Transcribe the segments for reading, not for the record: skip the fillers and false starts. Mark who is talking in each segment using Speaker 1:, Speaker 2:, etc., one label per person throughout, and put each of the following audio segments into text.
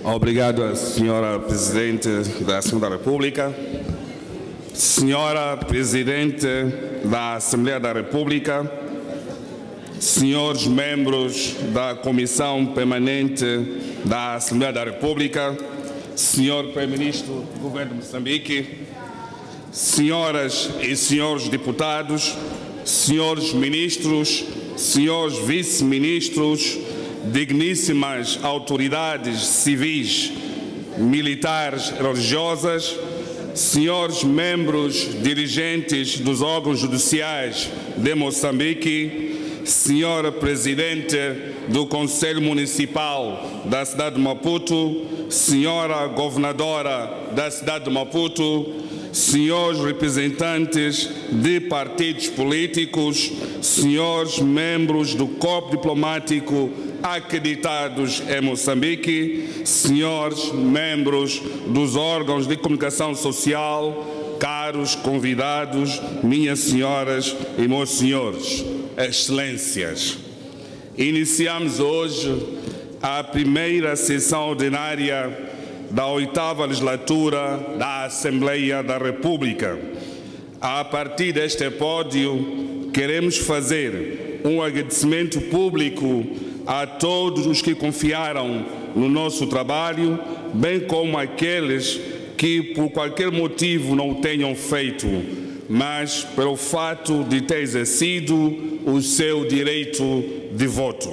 Speaker 1: Obrigado, Senhora Presidente da Assembleia da República. Senhora Presidente da Assembleia da República, senhores membros da Comissão Permanente da Assembleia da República, senhor Primeiro-Ministro do Governo de Moçambique, senhoras e senhores deputados, senhores ministros, senhores vice-ministros, digníssimas autoridades civis, militares e religiosas, senhores membros dirigentes dos órgãos judiciais de Moçambique, senhora Presidente do Conselho Municipal da cidade de Maputo, senhora Governadora da cidade de Maputo, senhores representantes de partidos políticos, senhores membros do corpo diplomático acreditados em Moçambique, senhores membros dos órgãos de comunicação social, caros convidados, minhas senhoras e meus senhores, excelências. Iniciamos hoje a primeira sessão ordinária da 8ª legislatura da Assembleia da República. A partir deste pódio, queremos fazer um agradecimento público a todos os que confiaram no nosso trabalho, bem como aqueles que por qualquer motivo não o tenham feito, mas pelo fato de ter exercido o seu direito de voto.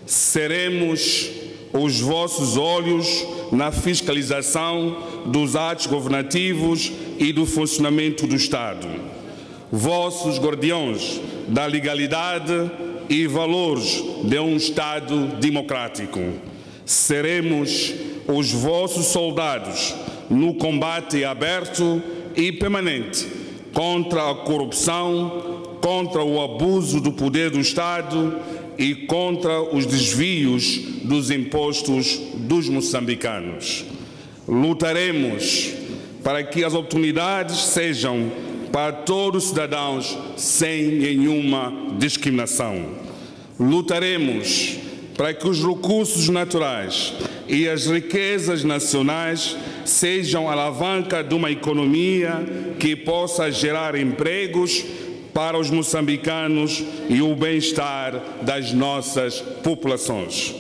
Speaker 1: Seremos os vossos olhos na fiscalização dos atos governativos e do funcionamento do Estado, vossos guardiões da legalidade e valores de um Estado democrático. Seremos os vossos soldados no combate aberto e permanente contra a corrupção, contra o abuso do poder do Estado e contra os desvios dos impostos dos moçambicanos. Lutaremos para que as oportunidades sejam para todos os cidadãos sem nenhuma discriminação. Lutaremos para que os recursos naturais e as riquezas nacionais sejam a alavanca de uma economia que possa gerar empregos para os moçambicanos e o bem-estar das nossas populações.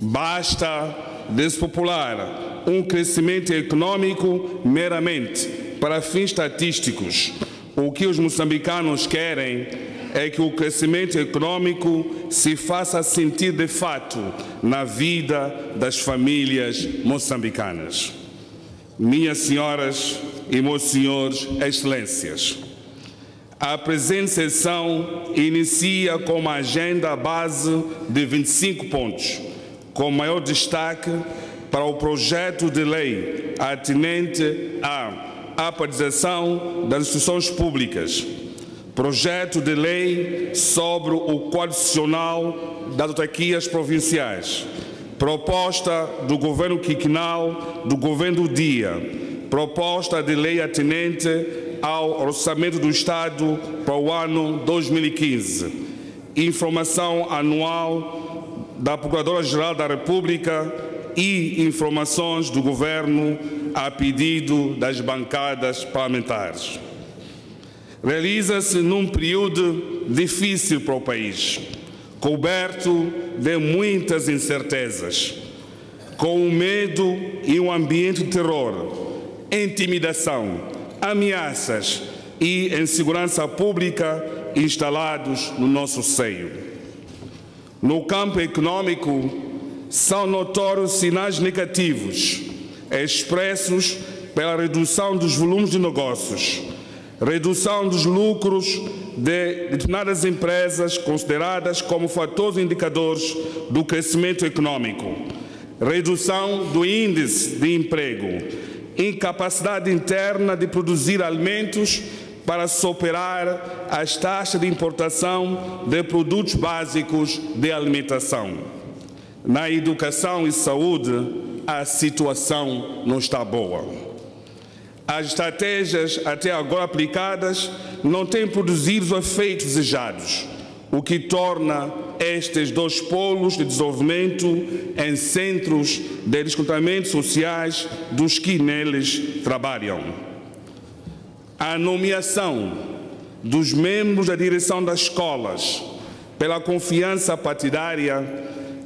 Speaker 1: Basta despopular um crescimento econômico meramente para fins estatísticos. O que os moçambicanos querem é que o crescimento econômico se faça sentir de fato na vida das famílias moçambicanas. Minhas senhoras e meus senhores, excelências, a presente sessão inicia com uma agenda base de 25 pontos, com maior destaque para o projeto de lei atinente à apartização das instituições públicas, projeto de lei sobre o Código Constitucional das autarquias provinciais, proposta do governo quinquenal do governo do dia, proposta de lei atinente ao orçamento do Estado para o ano 2015, informação anual da Procuradora-Geral da República e informações do governo a pedido das bancadas parlamentares. Realiza-se num período difícil para o país, coberto de muitas incertezas, com o medo e um ambiente de terror, intimidação, ameaças e insegurança pública instalados no nosso seio. No campo econômico, são notórios sinais negativos expressos pela redução dos volumes de negócios, redução dos lucros de determinadas empresas consideradas como fatores indicadores do crescimento econômico, redução do índice de emprego, incapacidade interna de produzir alimentos para superar as taxas de importação de produtos básicos de alimentação. Na educação e saúde, a situação não está boa. As estratégias até agora aplicadas não têm produzido os efeitos desejados. o que torna estes dois polos de desenvolvimento em centros de descontamentos sociais dos que neles trabalham. A nomeação dos membros da direção das escolas pela confiança partidária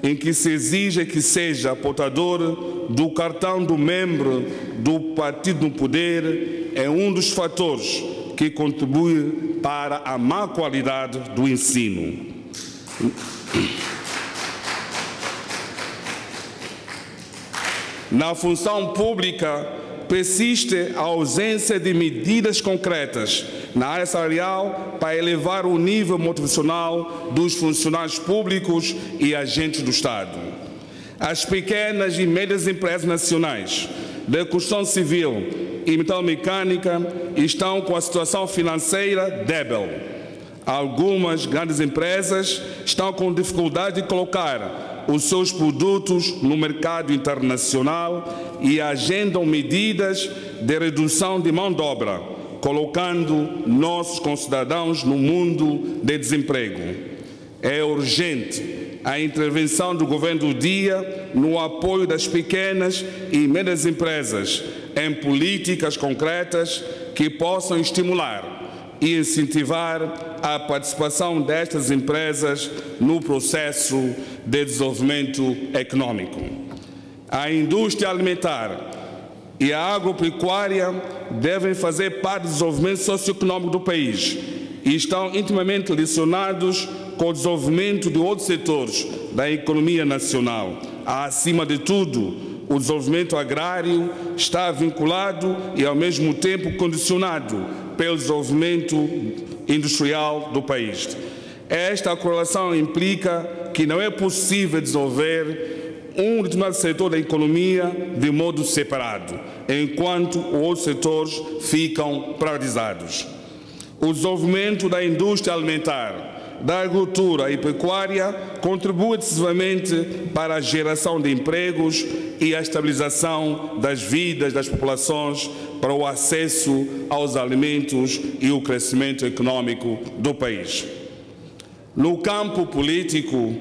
Speaker 1: em que se exige que seja portador do cartão do membro do partido no poder é um dos fatores que contribui para a má qualidade do ensino. Na função pública, persiste a ausência de medidas concretas na área salarial para elevar o nível motivacional dos funcionários públicos e agentes do Estado. As pequenas e médias empresas nacionais de construção civil e metalomecânica estão com a situação financeira débil. Algumas grandes empresas estão com dificuldade de colocar os seus produtos no mercado internacional e agendam medidas de redução de mão de obra, colocando nossos concidadãos no mundo de desemprego. É urgente a intervenção do governo do dia no apoio das pequenas e médias empresas em políticas concretas que possam estimular e incentivar a participação destas empresas no processo de desenvolvimento econômico. A indústria alimentar e a agropecuária devem fazer parte do desenvolvimento socioeconômico do país e estão intimamente relacionados com o desenvolvimento de outros setores da economia nacional. Acima de tudo, o desenvolvimento agrário está vinculado e, ao mesmo tempo, condicionado pelo desenvolvimento industrial do país. Esta correlação implica que não é possível desenvolver um determinado setor da economia de modo separado, enquanto outros setores ficam priorizados. O desenvolvimento da indústria alimentar, da agricultura e pecuária contribui decisivamente para a geração de empregos e a estabilização das vidas das populações para o acesso aos alimentos e o crescimento econômico do país. No campo político,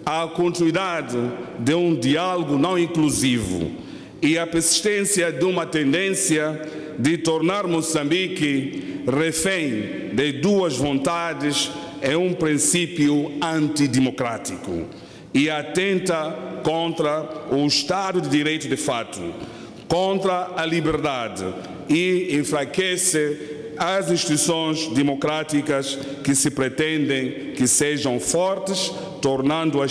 Speaker 1: a continuidade de um diálogo não inclusivo e a persistência de uma tendência de tornar Moçambique refém de duas vontades é um princípio antidemocrático e atenta contra o Estado de Direito de fato, contra a liberdade e enfraquece as instituições democráticas que se pretendem que sejam fortes, tornando a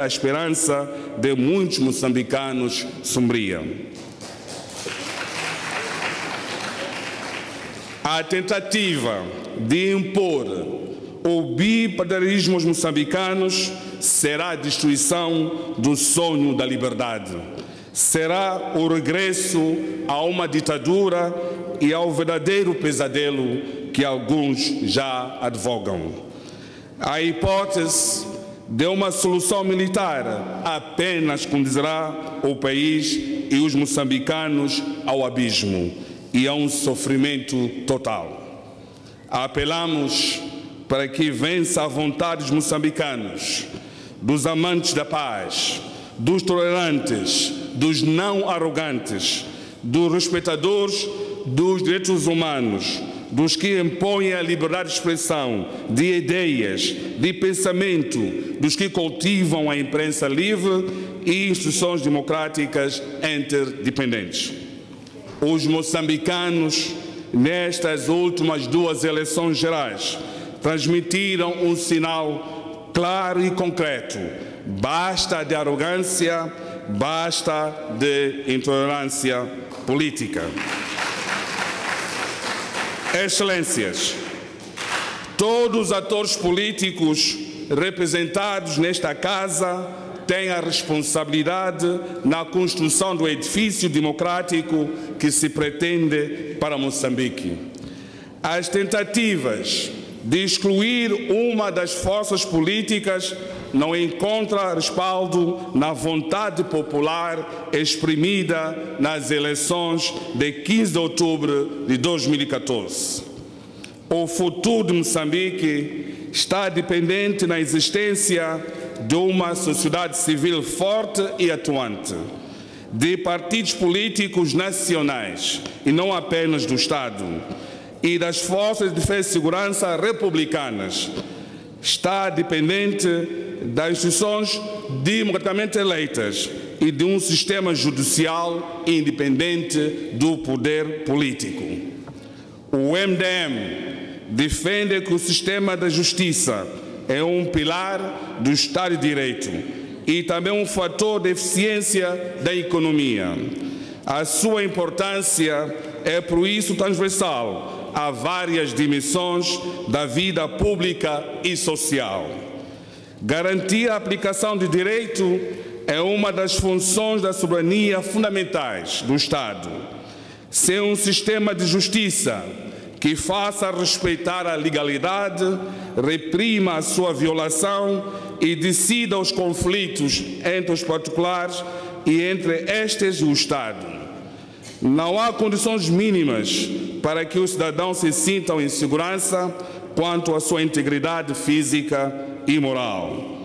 Speaker 1: esperança de muitos moçambicanos sombria. A tentativa de impor o bipartidarismo aos moçambicanos será a destruição do sonho da liberdade. Será o regresso a uma ditadura e ao verdadeiro pesadelo que alguns já advogam. A hipótese de uma solução militar apenas conduzirá o país e os moçambicanos ao abismo e a um sofrimento total. Apelamos para que vença a vontade dos moçambicanos, dos amantes da paz, dos tolerantes, dos não arrogantes, dos respeitadores dos direitos humanos, dos que impõem a liberdade de expressão, de ideias, de pensamento, dos que cultivam a imprensa livre e instituições democráticas interdependentes. Os moçambicanos, nestas últimas duas eleições gerais, transmitiram um sinal claro e concreto. Basta de arrogância, basta de intolerância política. Excelências, todos os atores políticos representados nesta Casa têm a responsabilidade na construção do edifício democrático que se pretende para Moçambique. As tentativas de excluir uma das forças políticas não encontra respaldo na vontade popular exprimida nas eleições de 15 de outubro de 2014. O futuro de Moçambique está dependente na existência de uma sociedade civil forte e atuante, de partidos políticos nacionais, e não apenas do Estado, e das forças de defesa e segurança republicanas. Está dependente das instituições democraticamente eleitas e de um sistema judicial independente do poder político. O MDM defende que o sistema da justiça é um pilar do Estado de Direito e também um fator de eficiência da economia. A sua importância é, por isso, transversal a várias dimensões da vida pública e social. Garantir a aplicação do direito é uma das funções da soberania fundamentais do Estado. Sem um sistema de justiça que faça respeitar a legalidade, reprima a sua violação e decida os conflitos entre os particulares e entre estes e o Estado, não há condições mínimas para que os cidadãos se sintam em segurança quanto à sua integridade física e moral.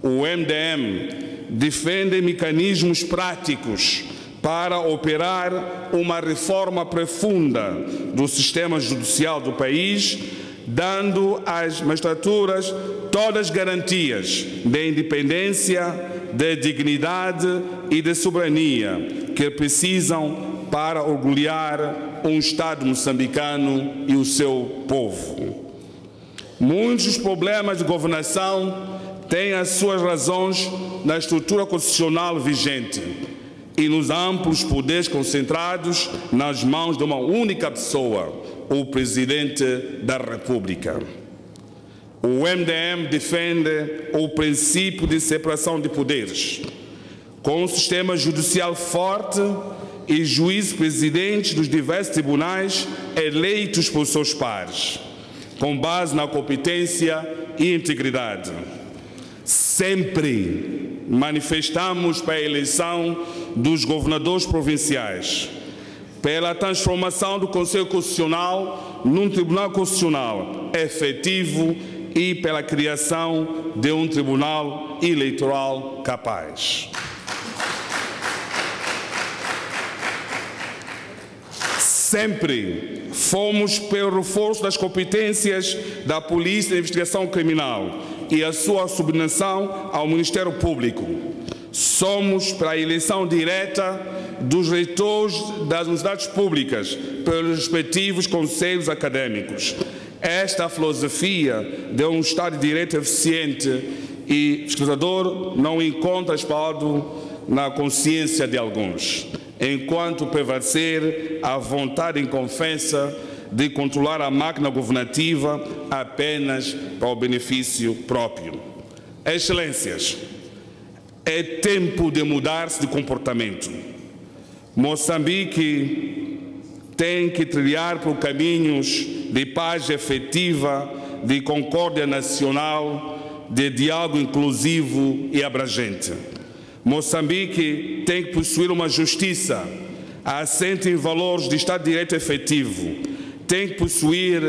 Speaker 1: O MDM defende mecanismos práticos para operar uma reforma profunda do sistema judicial do país, dando às magistraturas todas as garantias de independência, de dignidade e de soberania que precisam para orgulhar um Estado moçambicano e o seu povo. Muitos dos problemas de governação têm as suas razões na estrutura constitucional vigente e nos amplos poderes concentrados nas mãos de uma única pessoa, o Presidente da República. O MDM defende o princípio de separação de poderes, com um sistema judicial forte e juízes presidentes dos diversos tribunais eleitos por seus pares, com base na competência e integridade. Sempre manifestamos para a eleição dos governadores provinciais, pela transformação do Conselho Constitucional num Tribunal Constitucional efetivo e pela criação de um Tribunal Eleitoral capaz. Sempre fomos pelo reforço das competências da Polícia de Investigação Criminal e a sua subordinação ao Ministério Público. Somos para a eleição direta dos reitores das universidades públicas pelos respectivos conselhos acadêmicos. Esta filosofia de um Estado de Direito eficiente e fiscalizador não encontra respaldo na consciência de alguns, enquanto prevalecer a vontade inconfessa de controlar a máquina governativa apenas para o benefício próprio. Excelências, é tempo de mudar-se de comportamento. Moçambique tem que trilhar por caminhos de paz efetiva, de concórdia nacional, de diálogo inclusivo e abrangente. Moçambique tem que possuir uma justiça assente em valores de Estado de Direito efetivo, tem que possuir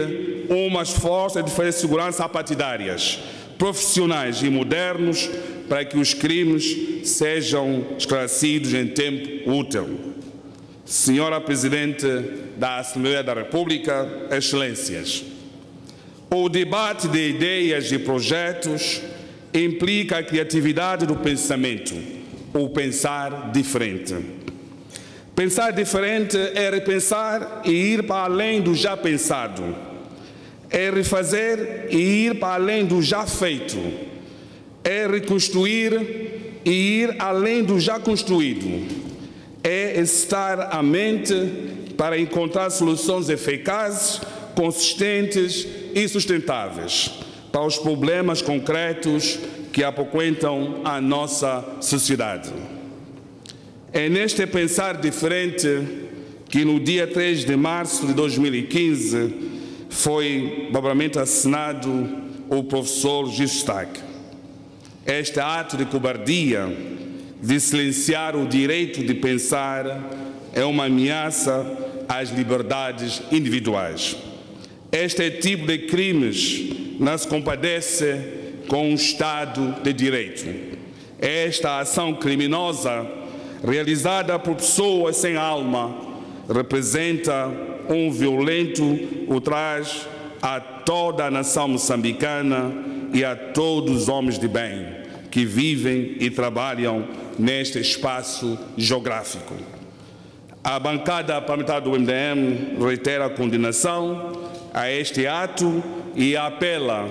Speaker 1: umas forças de defesa e segurança apartidárias, profissionais e modernos, para que os crimes sejam esclarecidos em tempo útil. Senhora Presidente da Assembleia da República, Excelências, o debate de ideias e projetos implica a criatividade do pensamento, o pensar diferente. Pensar diferente é repensar e ir para além do já pensado, é refazer e ir para além do já feito, é reconstruir e ir além do já construído, é exercitar a mente para encontrar soluções eficazes, consistentes e sustentáveis para os problemas concretos que apoquentam a nossa sociedade. É neste pensar diferente que no dia 3 de março de 2015 foi barbaramente assassinado o professor Gistac. Este ato de cobardia, de silenciar o direito de pensar, é uma ameaça às liberdades individuais. Este tipo de crimes não se compadece com um Estado de Direito. Esta ação criminosa, realizada por pessoas sem alma, representa um violento ultraje a toda a nação moçambicana e a todos os homens de bem que vivem e trabalham neste espaço geográfico. A bancada parlamentar do MDM reitera a condenação a este ato e apela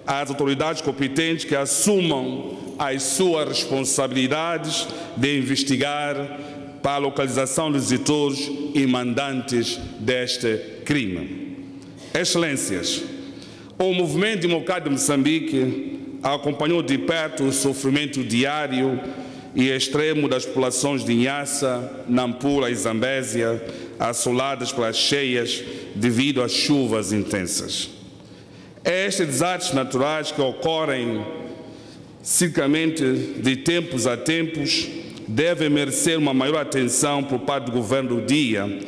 Speaker 1: às autoridades competentes que assumam as suas responsabilidades de investigar para a localização dos executores e mandantes deste crime. Excelências, o Movimento Democrático de Moçambique acompanhou de perto o sofrimento diário e extremo das populações de Inhassa, Nampula e Zambésia, assoladas pelas cheias devido às chuvas intensas. Estes desastres naturais que ocorrem ciclicamente de tempos a tempos devem merecer uma maior atenção por parte do governo do dia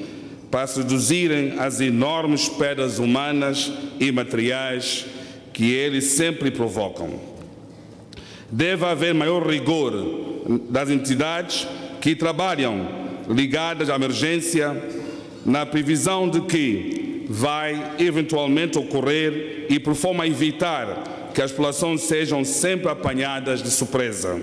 Speaker 1: para se reduzirem as enormes perdas humanas e materiais que eles sempre provocam. Deve haver maior rigor das entidades que trabalham ligadas à emergência, na previsão de que vai eventualmente ocorrer e por forma a evitar que as populações sejam sempre apanhadas de surpresa.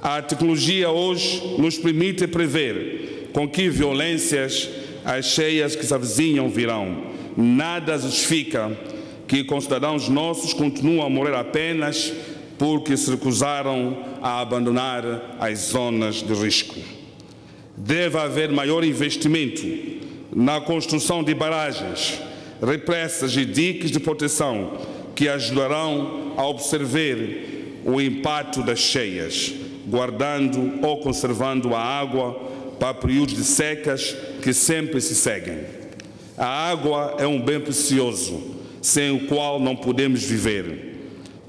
Speaker 1: A tecnologia hoje nos permite prever com que violências as cheias que se avizinham virão. Nada justifica que concidadãos nossos continuem a morrer apenas porque se recusaram a abandonar as zonas de risco. Deve haver maior investimento na construção de barragens, represas e diques de proteção que ajudarão a observar o impacto das cheias, guardando ou conservando a água para períodos de secas que sempre se seguem. A água é um bem precioso, sem o qual não podemos viver.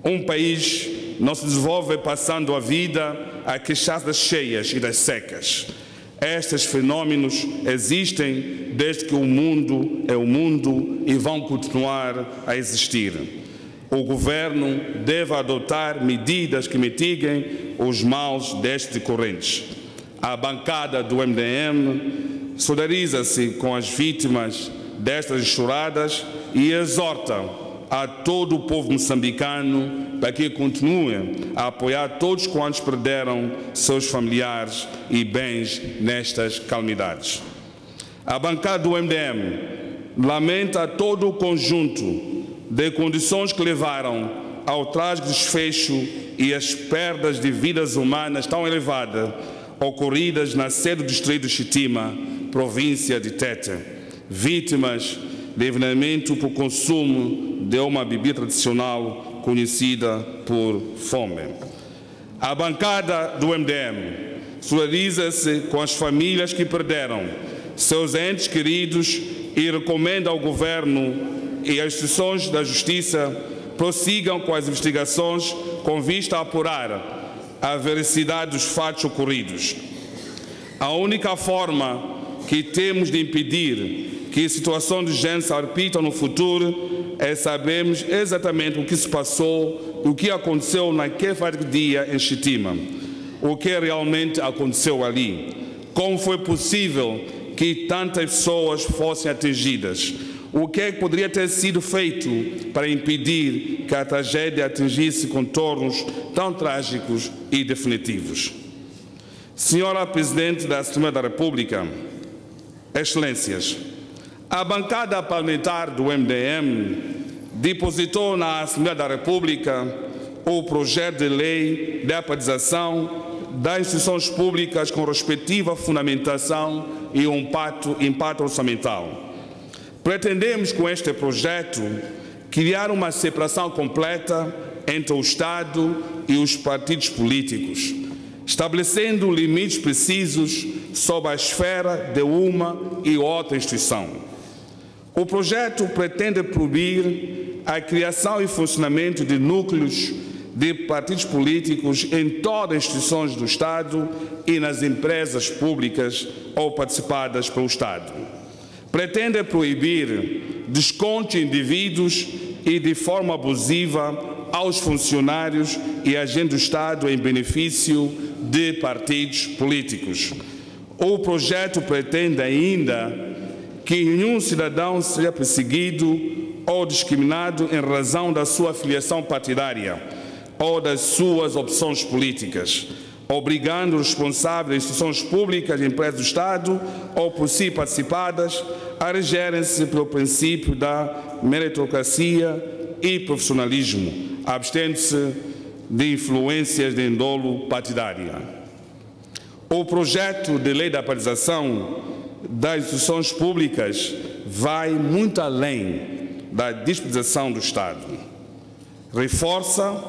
Speaker 1: Um país não se desenvolve passando a vida a queixar das cheias e das secas. Estes fenômenos existem desde que o mundo é o mundo e vão continuar a existir. O governo deve adotar medidas que mitiguem os males destes decorrentes. A bancada do MDM solidariza-se com as vítimas destas enxurradas e exorta a todo o povo moçambicano para que continue a apoiar todos quantos perderam seus familiares e bens nestas calamidades. A bancada do MDM lamenta todo o conjunto de condições que levaram ao trágico desfecho e as perdas de vidas humanas tão elevadas ocorridas na sede do distrito de Chitima, província de Tete, vítimas de envenenamento por consumo de uma bebida tradicional conhecida por fome. A bancada do MDM solidariza-se com as famílias que perderam seus entes queridos e recomenda ao governo e às instituições da justiça prossigam com as investigações com vista a apurar a veracidade dos fatos ocorridos. A única forma que temos de impedir que situações de género se repitam no futuro é sabermos exatamente o que se passou, o que aconteceu naquele dia em Chitima, o que realmente aconteceu ali, como foi possível que tantas pessoas fossem atingidas, o que é que poderia ter sido feito para impedir que a tragédia atingisse contornos tão trágicos e definitivos. Senhora Presidente da Assembleia da República, Excelências, a bancada parlamentar do MDM depositou na Assembleia da República o projeto de lei de atualização das instituições públicas com respectiva fundamentação e um impacto orçamental. Pretendemos, com este projeto, criar uma separação completa entre o Estado e os partidos políticos, estabelecendo limites precisos sobre a esfera de uma e outra instituição. O projeto pretende proibir a criação e funcionamento de núcleos de partidos políticos em todas as instituições do Estado e nas empresas públicas ou participadas pelo Estado. Pretende proibir desconto de indivíduos e de forma abusiva aos funcionários e agentes do Estado em benefício de partidos políticos. O projeto pretende ainda que nenhum cidadão seja perseguido ou discriminado em razão da sua filiação partidária ou das suas opções políticas, obrigando os responsáveis das instituições públicas e empresas do Estado ou por si participadas a regerem-se pelo princípio da meritocracia e profissionalismo, abstendo-se de influências de índole partidária. O projeto de lei da paralisação das instituições públicas vai muito além da despolitização do Estado. Reforça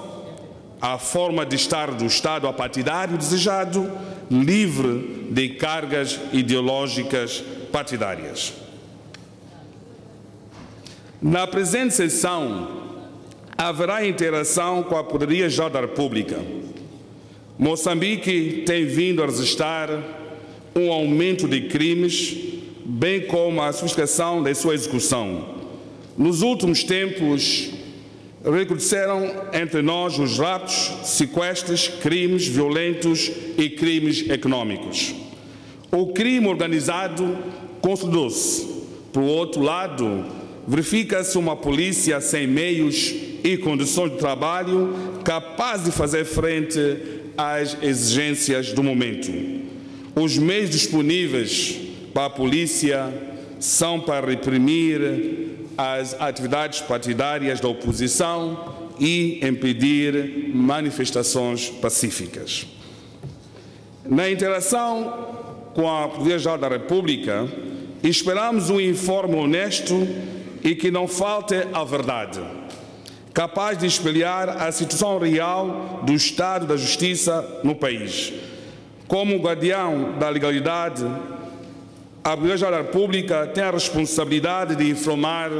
Speaker 1: a forma de estar do Estado apartidário desejado, livre de cargas ideológicas partidárias. Na presente sessão, haverá interação com a Procuradoria-Geral da República. Moçambique tem vindo a registrar um aumento de crimes, bem como a sofisticação da sua execução. Nos últimos tempos, recrudesceram entre nós os raptos, sequestros, crimes violentos e crimes econômicos. O crime organizado consolidou-se. Por outro lado, verifica-se uma polícia sem meios e condições de trabalho capaz de fazer frente às exigências do momento. Os meios disponíveis para a polícia são para reprimir as atividades partidárias da oposição e impedir manifestações pacíficas. Na interação com a Procuradoria-Geral da República, esperamos um informe honesto e que não falte a verdade, capaz de espelhar a situação real do Estado da Justiça no país. Como guardião da legalidade, a Procuradoria-Geral da República tem a responsabilidade de informar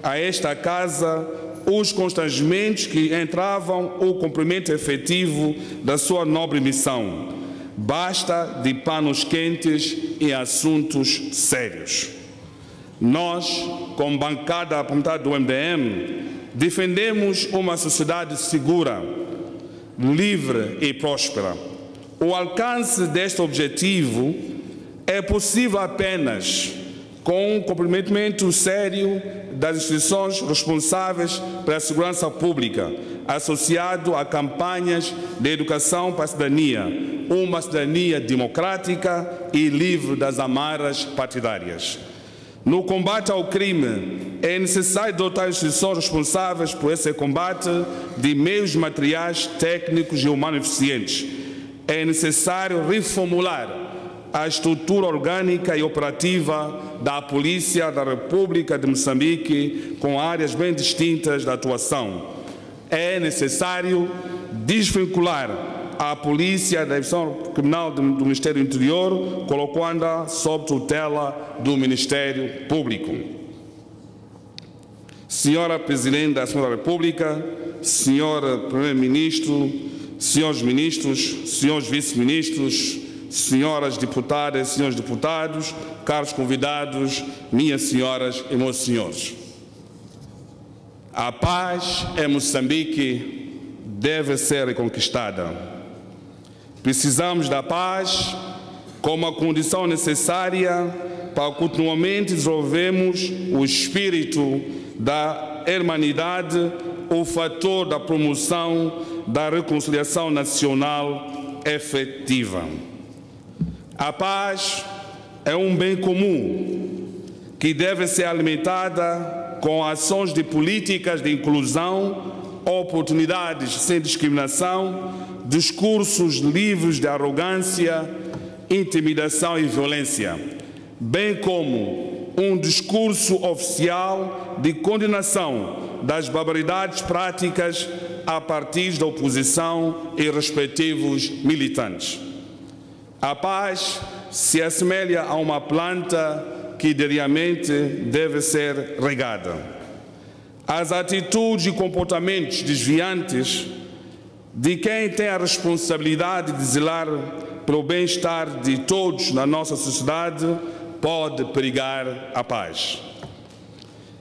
Speaker 1: a esta Casa os constrangimentos que entravam o cumprimento efetivo da sua nobre missão. Basta de panos quentes em assuntos sérios. Nós, como bancada parlamentar do MDM, defendemos uma sociedade segura, livre e próspera. O alcance deste objetivo é possível apenas com um comprometimento sério das instituições responsáveis pela segurança pública, associado a campanhas de educação para a cidadania, uma cidadania democrática e livre das amarras partidárias. No combate ao crime, é necessário dotar as instituições responsáveis por esse combate de meios materiais, técnicos e humanos eficientes. É necessário reformular a estrutura orgânica e operativa da Polícia da República de Moçambique, com áreas bem distintas de atuação. É necessário desvincular a Polícia da Divisão Criminal do Ministério do Interior, colocando-a sob tutela do Ministério Público. Senhora Presidente da Assembleia da República, Senhor Primeiro-Ministro, Senhores Ministros, Senhores Vice-Ministros, Senhoras Deputadas, Senhores Deputados, caros convidados, minhas senhoras e meus senhores. A paz em Moçambique deve ser reconquistada. Precisamos da paz como a condição necessária para continuamente desenvolvermos o espírito da hermanidade, o fator da promoção da reconciliação nacional efetiva. A paz é um bem comum que deve ser alimentada com ações de políticas de inclusão, oportunidades sem discriminação, discursos livres de arrogância, intimidação e violência, bem como um discurso oficial de condenação das barbaridades práticas a partir da oposição e respectivos militantes. A paz se assemelha a uma planta que diariamente deve ser regada. As atitudes e comportamentos desviantes de quem tem a responsabilidade de zelar pelo bem-estar de todos na nossa sociedade pode perigar a paz.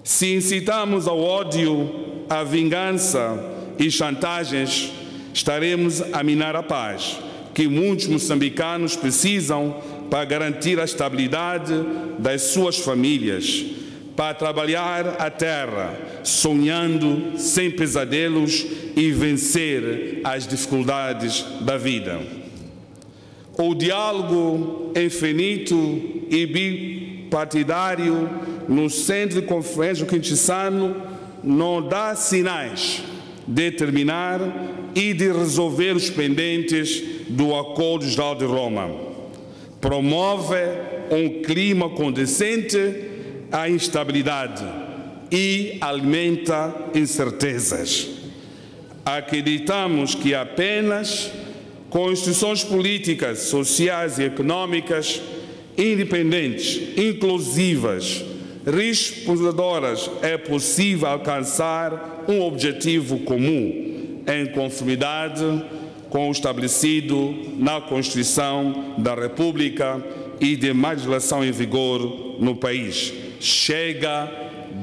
Speaker 1: Se incitamos ao ódio à vingança e chantagens, estaremos a minar a paz que muitos moçambicanos precisam para garantir a estabilidade das suas famílias, para trabalhar a terra, sonhando sem pesadelos e vencer as dificuldades da vida. O diálogo infinito e bipartidário no Centro de Conferência do Quintissano não dá sinais de terminar e de resolver os pendentes do Acordo Geral de Roma. Promove um clima condescendente à instabilidade e alimenta incertezas. Acreditamos que apenas com instituições políticas, sociais e econômicas independentes, inclusivas, responsadoras, é possível alcançar um objetivo comum em conformidade com o estabelecido na Constituição da República e demais legislação em vigor no país. Chega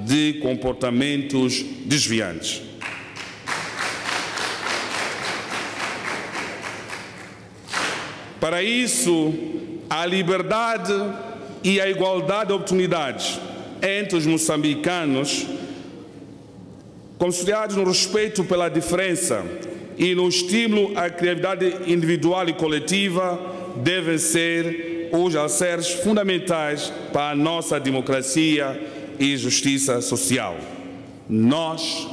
Speaker 1: de comportamentos desviantes. Para isso, a liberdade e a igualdade de oportunidades entre os moçambicanos, considerados no respeito pela diferença e no estímulo à criatividade individual e coletiva, devem ser os alicerces fundamentais para a nossa democracia e justiça social. Nós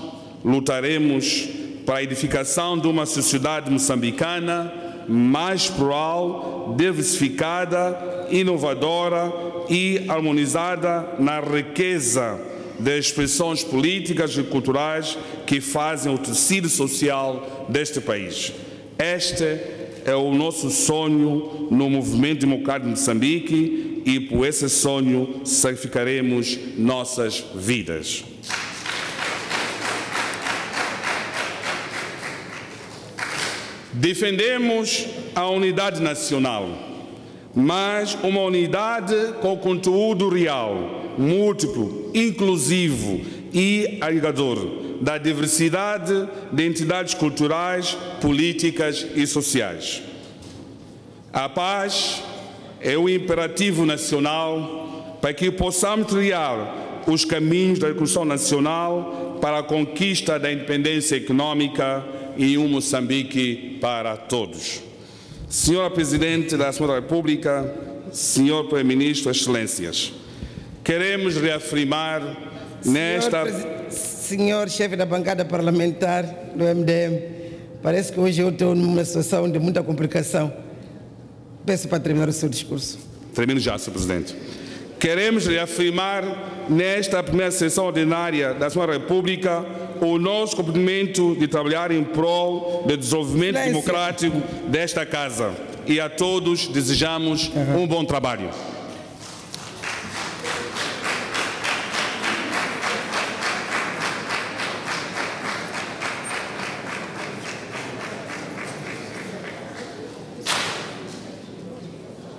Speaker 1: lutaremos para a edificação de uma sociedade moçambicana mais plural, diversificada, inovadora e harmonizada na riqueza das expressões políticas e culturais que fazem o tecido social deste país. Este é o nosso sonho no movimento democrático de Moçambique e por esse sonho sacrificaremos nossas vidas. Defendemos a unidade nacional, mas uma unidade com conteúdo real, múltiplo, inclusivo e agregador da diversidade de entidades culturais, políticas e sociais. A paz é o imperativo nacional para que possamos trilhar os caminhos da reconstrução nacional para a conquista da independência econômica e um Moçambique para todos. Senhora Presidente da Assembleia da República, Senhor Primeiro-Ministro, Excelências, queremos reafirmar
Speaker 2: Senhor chefe da bancada parlamentar do MDM, parece que hoje eu estou numa situação de muita complicação. Peço para terminar o seu discurso.
Speaker 1: Termino já, Sr. Presidente. Queremos reafirmar nesta primeira sessão ordinária da Assembleia da República o nosso comprometimento de trabalhar em prol do desenvolvimento democrático desta Casa. E a todos desejamos um bom trabalho.